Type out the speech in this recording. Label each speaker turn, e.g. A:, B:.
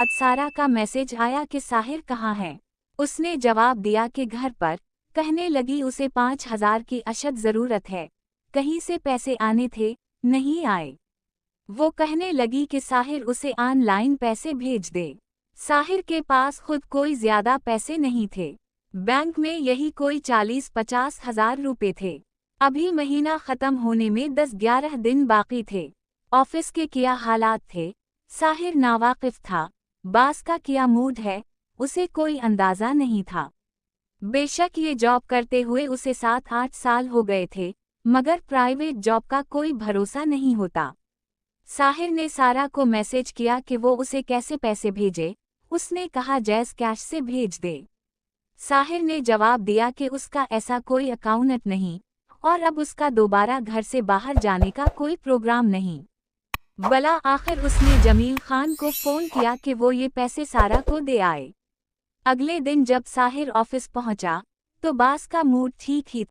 A: बाद सारा का मैसेज आया कि साहिर कहाँ है। उसने जवाब दिया कि घर पर। कहने लगी उसे 5,000 की अशद ज़रूरत है। कहीं से पैसे आने थे, नहीं आए। वो कहने लगी कि साहिर उसे ऑनलाइन पैसे भेज दे। साहिर के पास खुद कोई ज्यादा पैसे नहीं थे। बैंक में यही कोई 40-50 हज़ार रुपए थे। अभी महीना खत्म होने में 10-11 दिन बाकी थे। ऑफिस के क्या हालात थे, साहिर नावाकिफ था। बास का क्या मूड है, उसे कोई अंदाजा नहीं था। बेशक ये जॉब करते हुए उसे 7-8 साल हो गए थे, मगर प्राइवेट जॉब का कोई भरोसा नहीं होता। साहिर ने सारा को मैसेज किया कि वो उसे कैसे पैसे भेजे। उसने कहा जैज़ कैश से भेज दे। साहिर ने जवाब दिया कि उसका ऐसा कोई अकाउंट नहीं, और अब उसका दोबारा घर से बाहर जाने का कोई प्रोग्राम नहीं। भला आखिर उसने जमील खान को फ़ोन किया कि वो ये पैसे सारा को दे आए। अगले दिन जब साहिर ऑफिस पहुंचा, तो बास का मूड ठीक ही